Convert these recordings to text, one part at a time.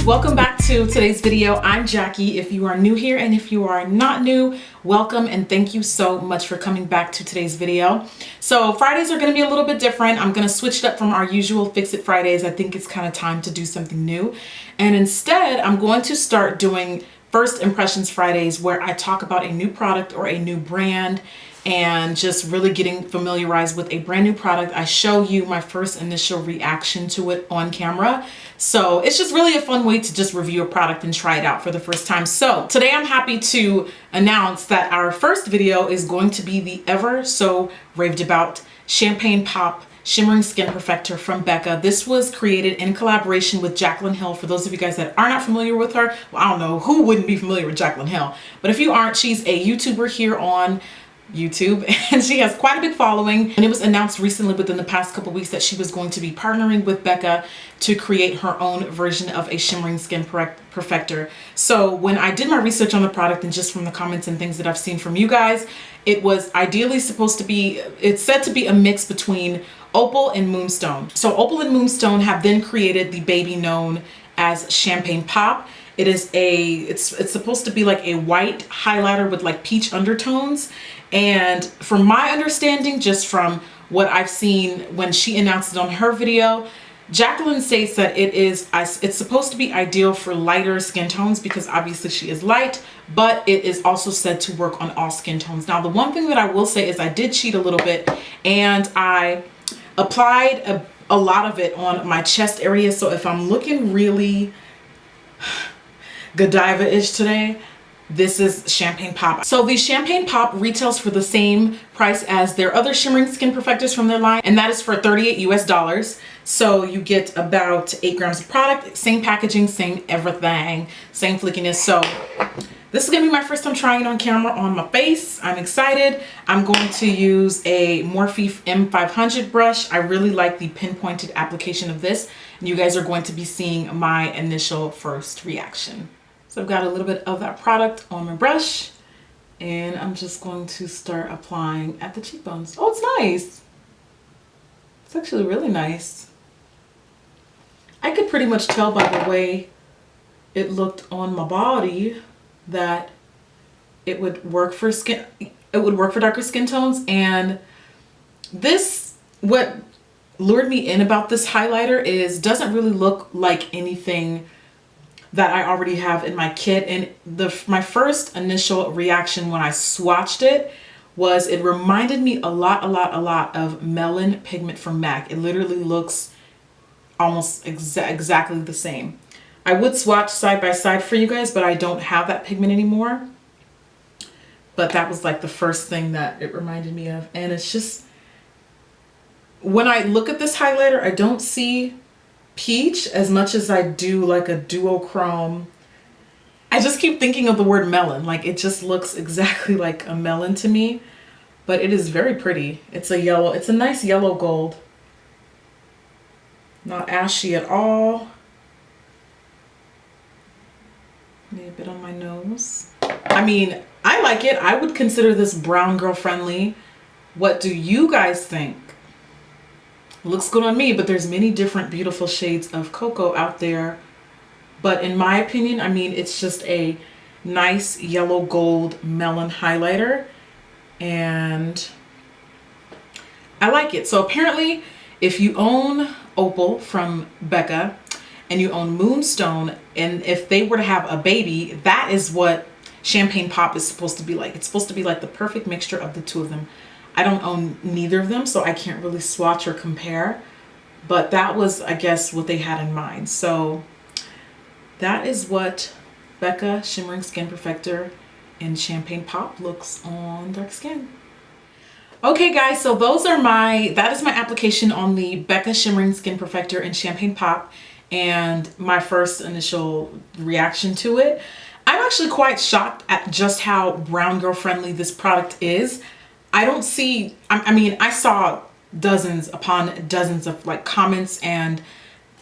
Welcome back to today's video. I'm Jackie. If you are new here and if you are not new, welcome and thank you so much for coming back to today's video. So Fridays are going to be a little bit different. I'm going to switch it up from our usual Fix It Fridays. I think it's kind of time to do something new. And instead, I'm going to start doing First Impressions Fridays where I talk about a new product or a new brand and just really getting familiarized with a brand new product. I show you my first initial reaction to it on camera. So it's just really a fun way to just review a product and try it out for the first time. So today I'm happy to announce that our first video is going to be the ever so raved about Champagne Pop Shimmering Skin Perfector from Becca. This was created in collaboration with BeccaxJaclynHill. For those of you guys that are not familiar with her, well, I don't know who wouldn't be familiar with BeccaxJaclynHill, but if you aren't, she's a YouTuber here on YouTube and she has quite a big following, and it was announced recently within the past couple weeks that she was going to be partnering with Becca to create her own version of a shimmering skin perfector. So when I did my research on the product and just from the comments and things that I've seen from you guys, it was ideally supposed to be, it's said to be a mix between Opal and Moonstone. So Opal and Moonstone have then created the baby known as Champagne Pop. It is it's supposed to be like a white highlighter with like peach undertones. And from my understanding, just from what I've seen when she announced it on her video, Jaclyn states that it's supposed to be ideal for lighter skin tones because obviously she is light, but it is also said to work on all skin tones. Now, the one thing that I will say is I did cheat a little bit and I applied a lot of it on my chest area. So if I'm looking really Godiva-ish today, this is Champagne Pop. So the Champagne Pop retails for the same price as their other shimmering skin perfectors from their line, and that is for $38 US. So you get about 8 grams of product, same packaging, same everything, same flickiness. So this is gonna be my first time trying it on camera on my face. I'm excited. I'm going to use a Morphe M500 brush. I really like the pinpointed application of this, and you guys are going to be seeing my initial first reaction. So I've got a little bit of that product on my brush and I'm just going to start applying at the cheekbones. Oh, it's nice. It's actually really nice. I could pretty much tell by the way it looked on my body that it would work for darker skin tones. And this, what lured me in about this highlighter is doesn't really look like anything that I already have in my kit. And my first initial reaction when I swatched it was it reminded me a lot of Melon pigment from MAC. It literally looks almost exactly the same. I would swatch side by side for you guys, but I don't have that pigment anymore. But that was like the first thing that it reminded me of. And it's just, when I look at this highlighter, I don't see peach as much as I do like a duochrome. I just keep thinking of the word melon. Like it just looks exactly like a melon to me, but it is very pretty. It's a yellow, it's a nice yellow gold. Not ashy at all. Maybe a bit on my nose. I mean, I like it. I would consider this brown girl friendly. What do you guys think? Looks good on me, but there's many different beautiful shades of cocoa out there. But in my opinion, I mean, it's just a nice yellow gold melon highlighter and I like it. So apparently if you own Opal from Becca and you own Moonstone, and if they were to have a baby, that is what Champagne Pop is supposed to be like. It's supposed to be like the perfect mixture of the two of them. I don't own neither of them, so I can't really swatch or compare, but that was, I guess, what they had in mind. So that is what Becca Shimmering Skin Perfector in Champagne Pop looks on dark skin. Okay guys, so that is my application on the Becca Shimmering Skin Perfector in Champagne Pop and my first initial reaction to it. I'm actually quite shocked at just how brown girl friendly this product is. I don't see, I mean, I saw dozens upon dozens of like comments and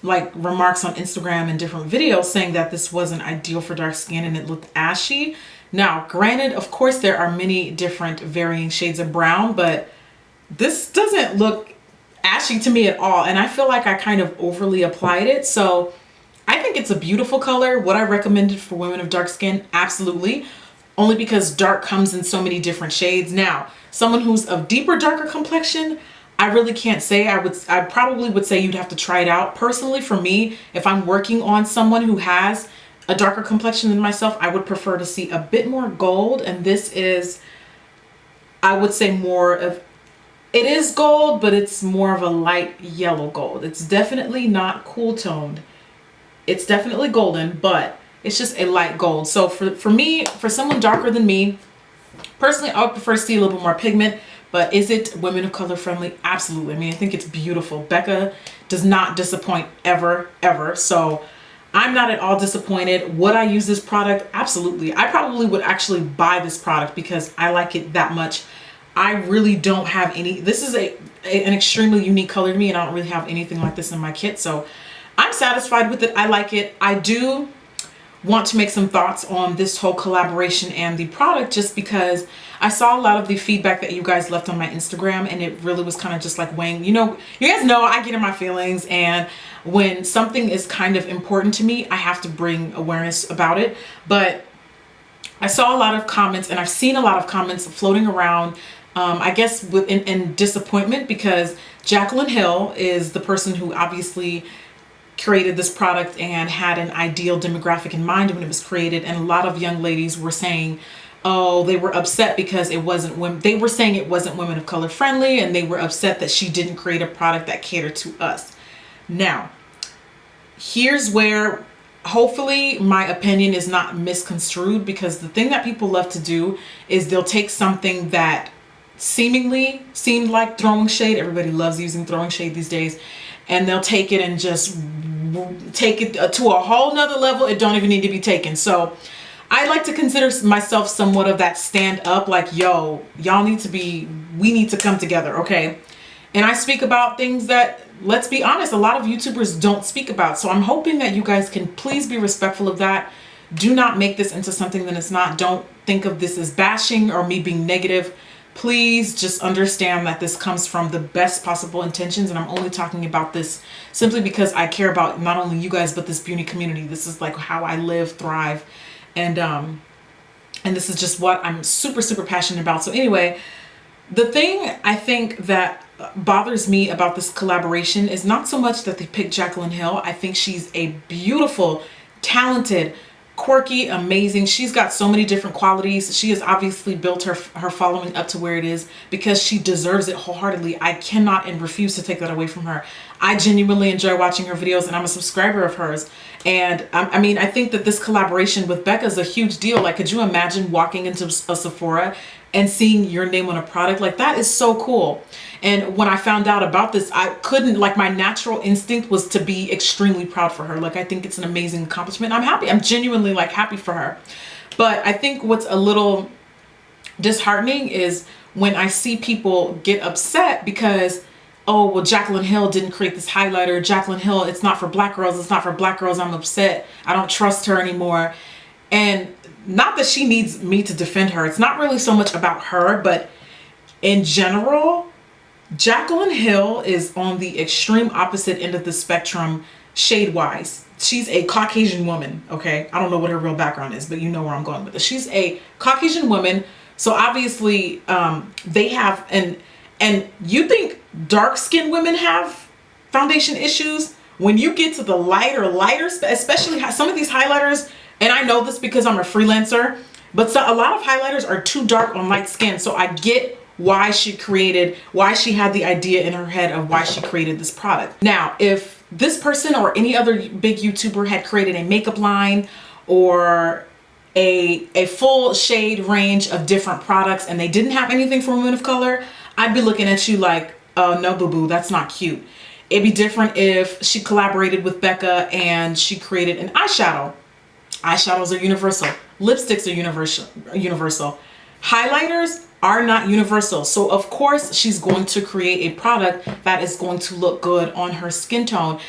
like remarks on Instagram and different videos saying that this wasn't ideal for dark skin and it looked ashy. Now, granted, of course, there are many different varying shades of brown, but this doesn't look ashy to me at all. And I feel like I kind of overly applied it. So I I think it's a beautiful color. Would I recommend it for women of dark skin? Absolutely. Only because dark comes in so many different shades. Now, someone who's of deeper, darker complexion, I really can't say. I probably would say you'd have to try it out. Personally, for me, if I'm working on someone who has a darker complexion than myself, I would prefer to see a bit more gold. And this is, I would say, more of, it is gold, but it's more of a light yellow gold. It's definitely not cool toned. It's definitely golden, but it's just a light gold. So for me, for someone darker than me, personally, I would prefer to see a little bit more pigment. But is it women of color friendly? Absolutely. I mean, I think it's beautiful. Becca does not disappoint ever, ever. So I'm not at all disappointed. Would I use this product? Absolutely. I probably would actually buy this product because I like it that much. I really don't have any, this is an extremely unique color to me, and I don't really have anything like this in my kit. So I'm satisfied with it. I like it. I do want to make some thoughts on this whole collaboration and the product, just because I saw a lot of the feedback that you guys left on my Instagram, and it really was kind of just like weighing, you know, you guys know I get in my feelings, and when something is kind of important to me, I have to bring awareness about it. But I saw a lot of comments, and I've seen a lot of comments floating around, I guess in disappointment, because Jaclyn Hill is the person who obviously created this product and had an ideal demographic in mind when it was created. And a lot of young ladies were saying, oh, they were upset because it wasn't women. They were saying it wasn't women of color friendly, and they were upset that she didn't create a product that catered to us. Now, here's where hopefully my opinion is not misconstrued, because the thing that people love to do is they'll take something that seemingly seemed like throwing shade. Everybody loves using throwing shade these days. And they'll take it and just take it to a whole nother level. It don't even need to be taken. So I like to consider myself somewhat of that stand up, like, yo, y'all need to be, we need to come together, okay? And I speak about things that, let's be honest, a lot of YouTubers don't speak about. So I'm hoping that you guys can please be respectful of that. Do not make this into something that it's not. Don't think of this as bashing or me being negative. Please just understand that this comes from the best possible intentions, and I'm only talking about this simply because I care about not only you guys, but this beauty community. This is like how I live, thrive, and this is just what I'm super, super passionate about. So anyway, the thing I think that bothers me about this collaboration is not so much that they picked Jaclyn Hill. I think she's a beautiful, talented, quirky, amazing. She's got so many different qualities. She has obviously built her following up to where it is because she deserves it wholeheartedly. I cannot and refuse to take that away from her. I genuinely enjoy watching her videos, and I'm a subscriber of hers. And I mean, I think that this collaboration with Becca is a huge deal. Like, could you imagine walking into a Sephora and seeing your name on a product? Like, that is so cool. And when I found out about this, I couldn't, like, my natural instinct was to be extremely proud for her. Like, I think it's an amazing accomplishment. I'm happy. I'm genuinely, like, happy for her. But I think what's a little disheartening is when I see people get upset because, oh, well, Jaclyn Hill didn't create this highlighter. Jaclyn Hill, it's not for black girls. It's not for black girls. I'm upset. I don't trust her anymore. And not that she needs me to defend her. It's not really so much about her, but in general, Jaclyn Hill is on the extreme opposite end of the spectrum shade-wise. She's a Caucasian woman, okay? I don't know what her real background is, but you know where I'm going with this. She's a Caucasian woman, so obviously they have, and you think dark-skinned women have foundation issues? When you get to the lighter, especially some of these highlighters, and I know this because I'm a freelancer, but so, a lot of highlighters are too dark on light skin, so I get why she had the idea in her head of why she created this product. Now, if this person or any other big YouTuber had created a makeup line or a full shade range of different products and they didn't have anything for women of color, I'd be looking at you like, oh, no, boo-boo, that's not cute. It'd be different if she collaborated with Becca and she created an eyeshadow. Eyeshadows are universal. Lipsticks are universal. Highlighters are not universal. So of course she's going to create a product that is going to look good on her skin tone.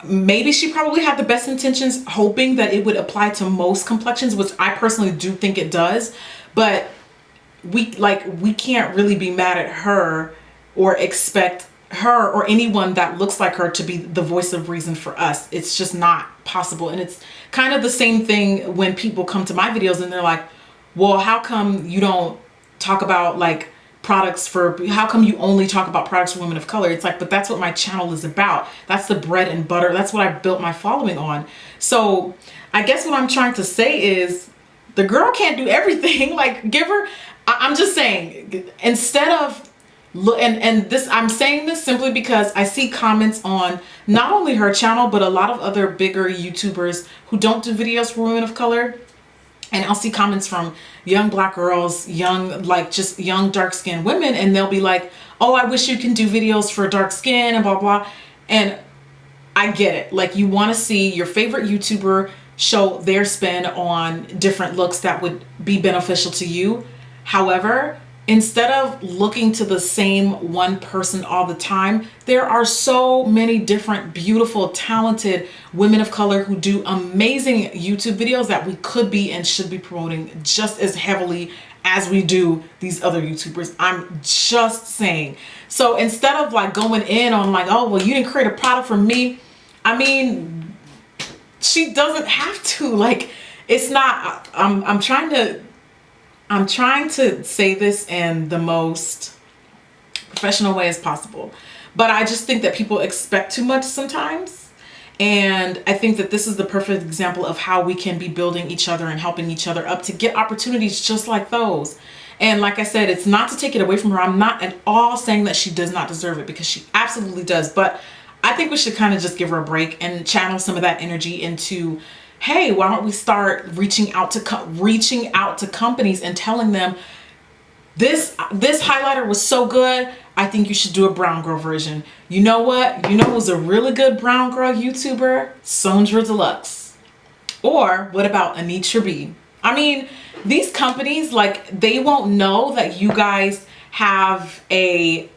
Maybe she probably had the best intentions, hoping that it would apply to most complexions, which I personally do think it does. But we can't really be mad at her or expect her or anyone that looks like her to be the voice of reason for us. It's just not. possible. And it's kind of the same thing when people come to my videos and they're like, well, how come you don't talk about like products for, how come you only talk about products for women of color? It's like, but that's what my channel is about. That's the bread and butter. That's what I built my following on. So I guess what I'm trying to say is the girl can't do everything. Like, give her, I'm just saying, instead of, and this, I'm saying this simply because I see comments on not only her channel, but a lot of other bigger YouTubers who don't do videos for women of color. And I'll see comments from young Black girls, young, like just young dark skinned women. And they'll be like, oh, I wish you can do videos for dark skin and blah, blah. And I get it. Like, you want to see your favorite YouTuber show their spin on different looks that would be beneficial to you. However, instead of looking to the same one person all the time, there are so many different, beautiful, talented women of color who do amazing YouTube videos that we could be and should be promoting just as heavily as we do these other YouTubers. I'm just saying. So instead of like going in on like, oh, well, you didn't create a product for me. I mean, she doesn't have to. Like, it's not, I'm trying to say this in the most professional way as possible, but I just think that people expect too much sometimes. And I think that this is the perfect example of how we can be building each other and helping each other up to get opportunities just like those. And like I said, it's not to take it away from her. I'm not at all saying that she does not deserve it, because she absolutely does. But I think we should kind of just give her a break and channel some of that energy into, hey, why don't we start reaching out to companies and telling them, this highlighter was so good, I think you should do a brown girl version. You know what? You know who's a really good brown girl YouTuber? Sondra Deluxe. Or what about Anitra B? I mean, these companies, like, they won't know that you guys have a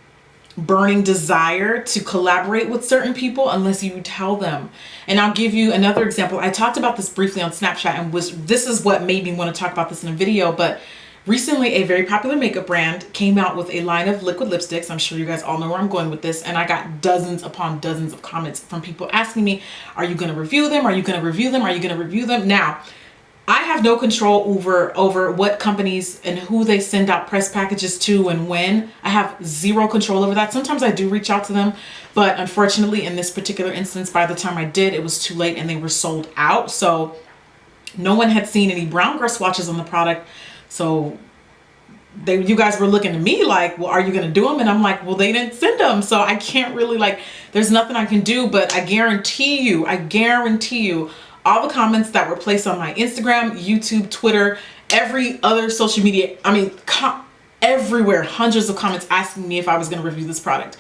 burning desire to collaborate with certain people unless you tell them. And I'll give you another example. I talked about this briefly on Snapchat, and this is what made me want to talk about this in a video. But recently, a very popular makeup brand came out with a line of liquid lipsticks. I'm sure you guys all know where I'm going with this. And I got dozens upon dozens of comments from people asking me, are you going to review them? Are you going to review them? Are you going to review them? Now, I have no control over what companies and who they send out press packages to and when. I have zero control over that. Sometimes I do reach out to them, but unfortunately in this particular instance, by the time I did, it was too late and they were sold out. So no one had seen any brown girl swatches on the product. So you guys were looking to me like, well, are you going to do them? And I'm like, well, they didn't send them. So I can't really, like, there's nothing I can do, but I guarantee you, all the comments that were placed on my Instagram, YouTube, Twitter, every other social media, I mean, everywhere, hundreds of comments asking me if I was going to review this product.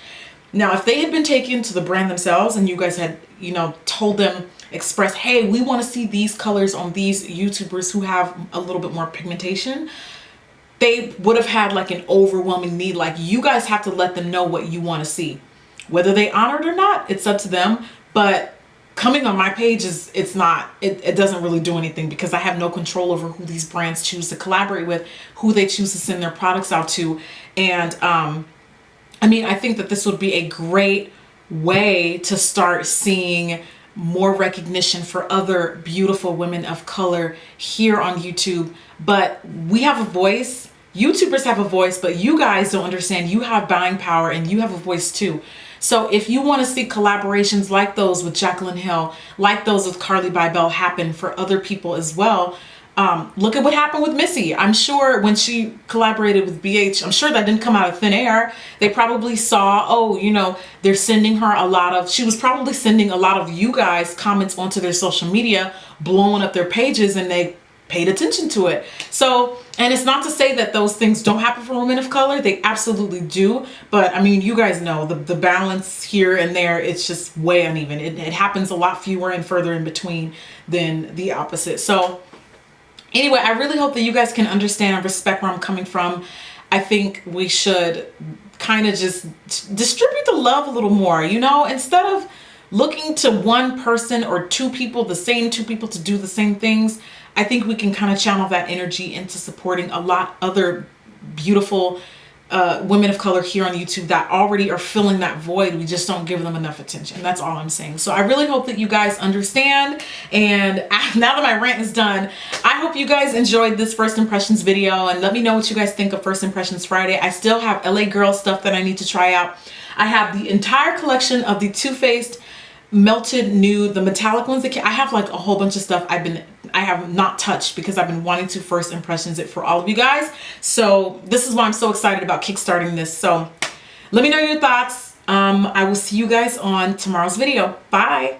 Now, if they had been taken to the brand themselves and you guys had, you know, told them, express, hey, we want to see these colors on these YouTubers who have a little bit more pigmentation, they would have had like an overwhelming need. Like, you guys have to let them know what you want to see. Whether they honor it or not, it's up to them. But coming on my page it doesn't really do anything, because I have no control over who these brands choose to collaborate with, who they choose to send their products out to. And I mean, I think that this would be a great way to start seeing more recognition for other beautiful women of color here on YouTube. But we have a voice. YouTubers have a voice, but you guys don't understand. You have buying power and you have a voice too. So if you want to see collaborations like those with Jaclyn Hill, like those with Carly Bybel happen for other people as well, look at what happened with Missy. I'm sure when she collaborated with BH, I'm sure that didn't come out of thin air. They probably saw, oh, you know, they're sending her she was probably sending a lot of you guys comments onto their social media, blowing up their pages, and they paid attention to it. So, and it's not to say that those things don't happen for women of color. They absolutely do. But I mean, you guys know the balance here and there, it's just way uneven. It happens a lot fewer and further in between than the opposite. So anyway, I really hope that you guys can understand and respect where I'm coming from. I think we should kind of just distribute the love a little more, you know, instead of looking to one person or two people, the same two people, to do the same things. I think we can kind of channel that energy into supporting a lot other beautiful women of color here on YouTube that already are filling that void. We just don't give them enough attention. That's all I'm saying. So I really hope that you guys understand. And now that my rant is done, I hope you guys enjoyed this first impressions video, and let me know what you guys think of First Impressions Friday. I still have LA Girl stuff that I need to try out. I have the entire collection of the Too Faced Melted Nude, the metallic ones. I have like a whole bunch of stuff I have not touched because I've been wanting to first impressions it for all of you guys. So this is why I'm so excited about kickstarting this. So let me know your thoughts. I will see you guys on tomorrow's video. Bye.